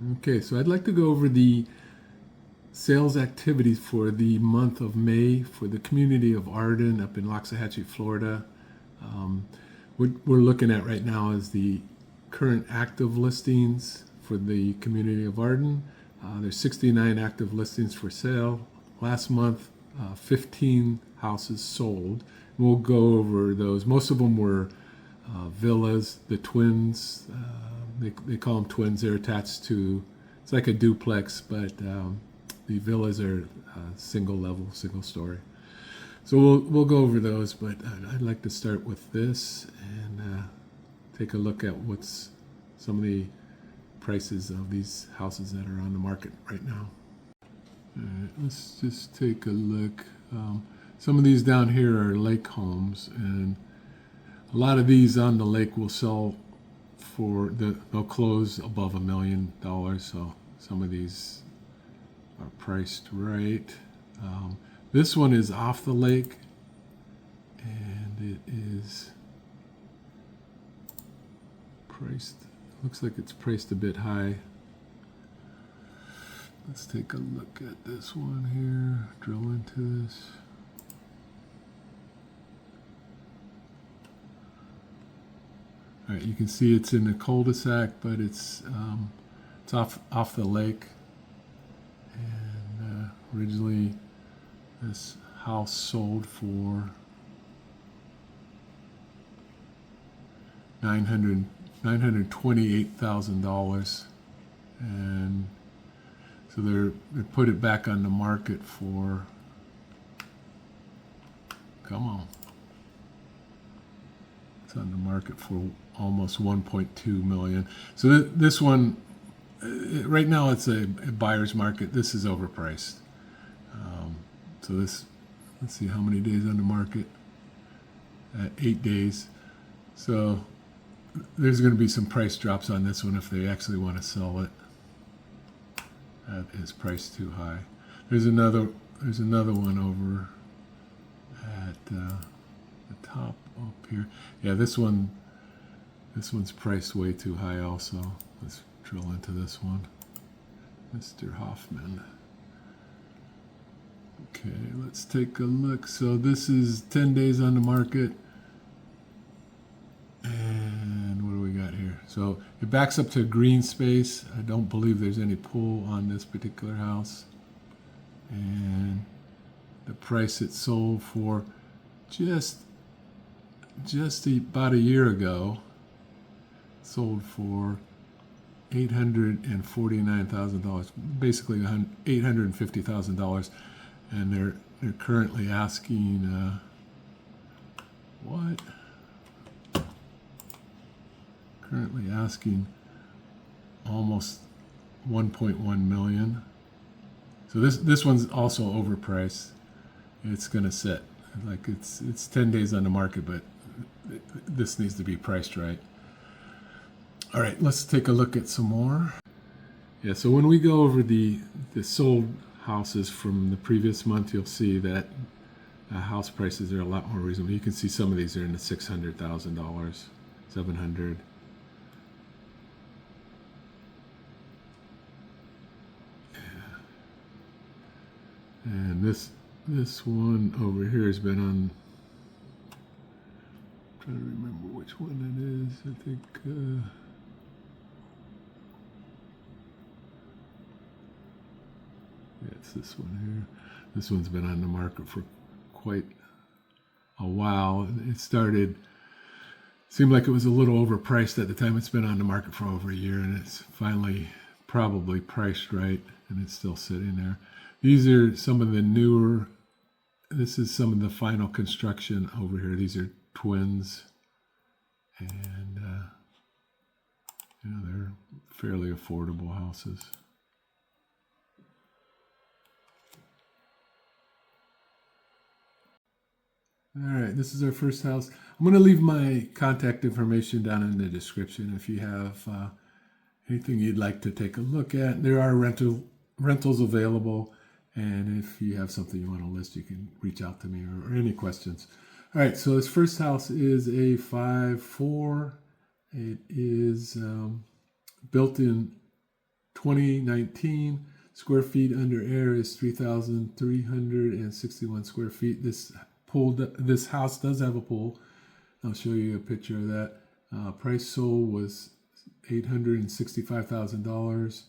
Okay, so I'd like to go over the sales activities for the month of May for the community of Arden up in Loxahatchee, Florida. Um, what we're looking at right now is the current active listings for the community of Arden. There's 69 active listings for sale. Last month, 15 houses sold. We'll go over those. Most of them were villas, the twins. They call them twins. They're attached to, it's like a duplex, but the villas are single level, single story. So we'll go over those, but I'd like to start with this and take a look at what's some of the prices of these houses that are on the market right now. All right, let's just take a look. Some of these down here are lake homes, and a lot of these on the lake will sell they'll close above $1 million. So some of these are priced right. This one is off the lake, and it is priced, looks like it's priced a bit high. Let's take a look at this one here, drill into this. All right, you can see it's in a cul-de-sac, but it's off the lake. And originally, this house sold for $928,000, and so they put it back on the market for, come on, it's on the market for almost 1.2 million. So this one, right now it's a buyer's market. This is overpriced. So this, let's see how many days on the market. 8 days. So there's going to be some price drops on this one if they actually want to sell it. That is priced too high. There's another one over at the top up here. Yeah, this one's priced way too high also. Let's drill into this one. Mr. Hoffman. Okay, let's take a look. So this is 10 days on the market. And what do we got here? So it backs up to a green space. I don't believe there's any pool on this particular house. And the price it sold for just about a year ago, sold for $849,000, basically $850,000, and they're currently asking currently asking almost 1.1 million. So this one's also overpriced. It's gonna sit like it's 10 days on the market, but this needs to be priced right. All right, let's take a look at some more. Yeah, so when we go over the sold houses from the previous month, you'll see that house prices are a lot more reasonable. You can see some of these are in the $600,000, $700,000. And this one over here has been on. I'm trying to remember which one it is. I think. Yeah, it's this one here. This one's been on the market for quite a while. It seemed like it was a little overpriced at the time. It's been on the market for over a year, and it's finally probably priced right, and it's still sitting there. These are some of the newer, this is some of the final construction over here. These are twins, and they're fairly affordable houses. All right, this is our first house. I'm going to leave my contact information down in the description if you have anything you'd like to take a look at. There are rentals available, and if you have something you want to list, you can reach out to me or any questions. All right, so this first house is a 5.4. It is built in 2019. Square feet under air is 3,361 square feet. This house does have a pool. I'll show you a picture of that. Price sold was $865,000.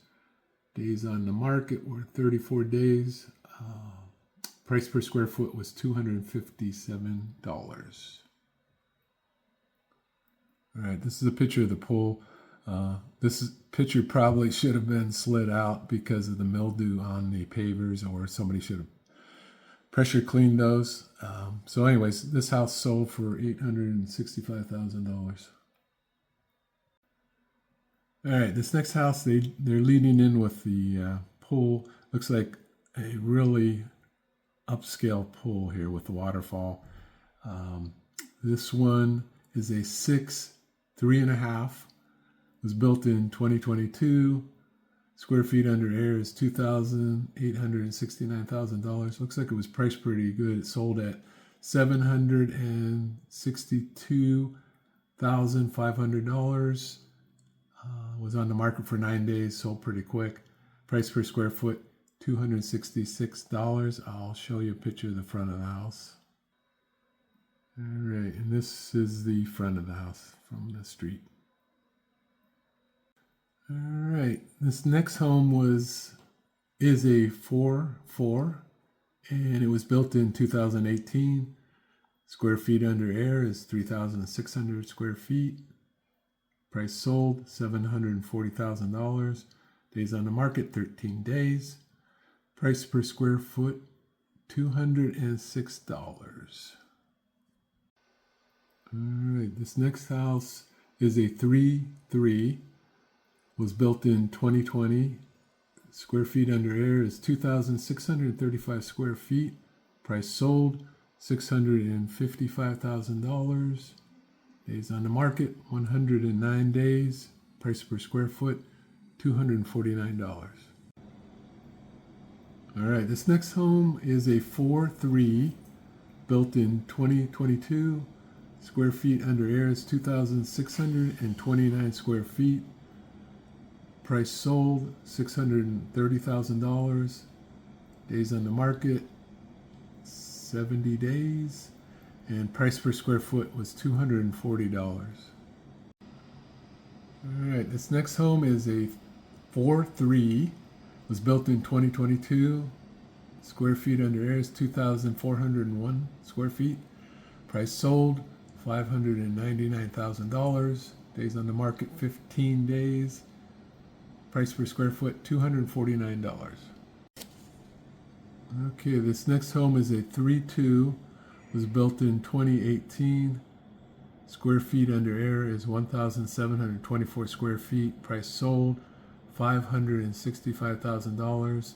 Days on the market were 34 days. Price per square foot was $257. All right, this is a picture of the pool. Picture probably should have been slid out because of the mildew on the pavers, or somebody should have pressure cleaned those. So anyways, this house sold for $865,000. All right, this next house, they're leading in with the pool. Looks like a really upscale pool here with the waterfall. This one is a 3.5. Was built in 2022. Square feet under air is $2,869,000. Looks like it was priced pretty good. It sold at $762,500. Was on the market for 9 days. Sold pretty quick. Price per square foot $266. I'll show you a picture of the front of the house. All right, and this is the front of the house from the street. All right, this next home is a 4.4, and it was built in 2018. Square feet under air is 3,600 square feet. Price sold $740,000. Days on the market 13 days. Price per square foot $206. All right, this next house is a 3.3. Was built in 2020. Square feet under air is 2,635 square feet. Price sold $655,000. Days on the market 109 days. Price per square foot $249. All right, this next home is a 4.3 built in 2022. Square feet under air is 2,629 square feet. Price sold $630,000. Days on the market 70 days. And price per square foot was $240. All right, this next home is a 4.3. Was built in 2022. Square feet under air is 2,401 square feet. Price sold $599,000. Days on the market 15 days. Price per square foot $249. Okay, this next home is a 3.2. Was built in 2018. Square feet under air is 1,724 square feet. Price sold $565,000.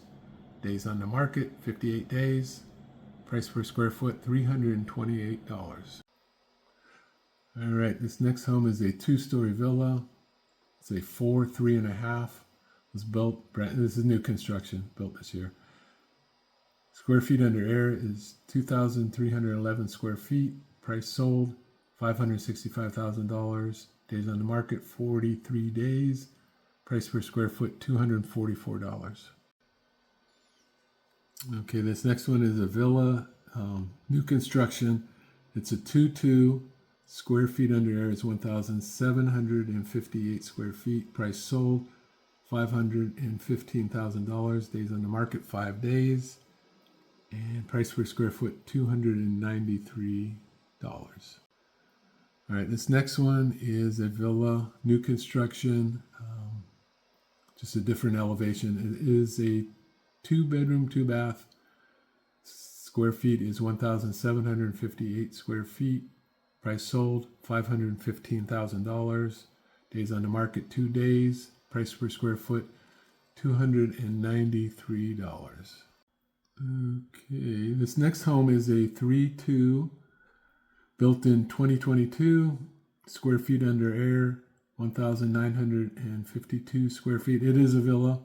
Days on the market 58 days. Price per square foot $328. All right, this next home is a 2-story villa. It's a 3.5. Was built, this is new construction, built this year. Square feet under air is 2,311 square feet. Price sold $565,000. Days on the market 43 days. Price per square foot $244. Okay, this next one is a villa, new construction. It's a 2.2. Square feet under air is 1,758 square feet. Price sold $515,000. Days on the market 5 days. And price per square foot $293. All right, this next one is a villa, new construction, just a different elevation. It is a 2-bedroom, 2-bath. Square feet is 1,758 square feet. Price sold $515,000. Days on the market 2 days. Price per square foot $293. Okay, this next home is a 3.2 built in 2022. Square feet under air 1,952 square feet. It is a villa.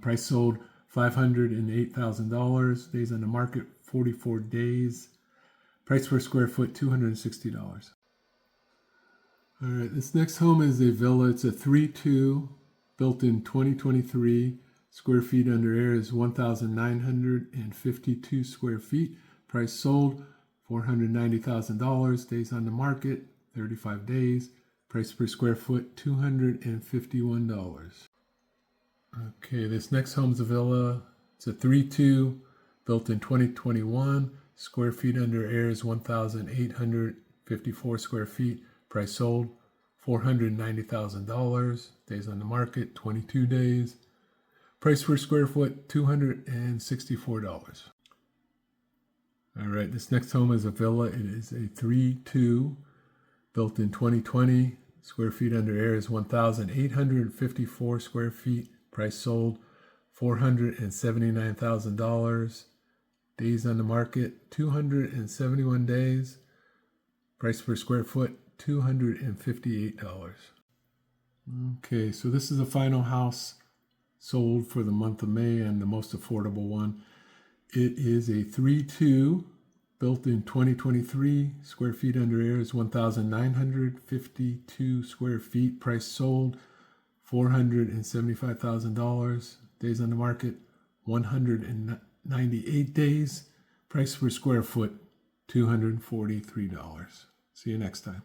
Price sold $508,000. Days on the market 44 days. Price per square foot $260. All right, this next home is a villa. It's a 3.2. built in 2023. Square feet under air is 1,952 square feet. Price sold, $490,000. Days on the market, 35 days. Price per square foot, $251. Okay, this next home's a villa. It's a 3-2, built in 2021. Square feet under air is 1,854 square feet. Price sold, $490,000. Days on the market, 22 days. Price per square foot, $264. All right, this next home is a villa. It is a 3-2, built in 2020. Square feet under air is 1,854 square feet. Price sold, $479,000. Days on the market, 271 days. Price per square foot, $258. Okay, so this is the final house sold for the month of May and the most affordable one. It is a 3-2, built in 2023. Square feet under air is 1,952 square feet. Price sold, $475,000. Days on the market, 198 days. Price per square foot, $243. See you next time.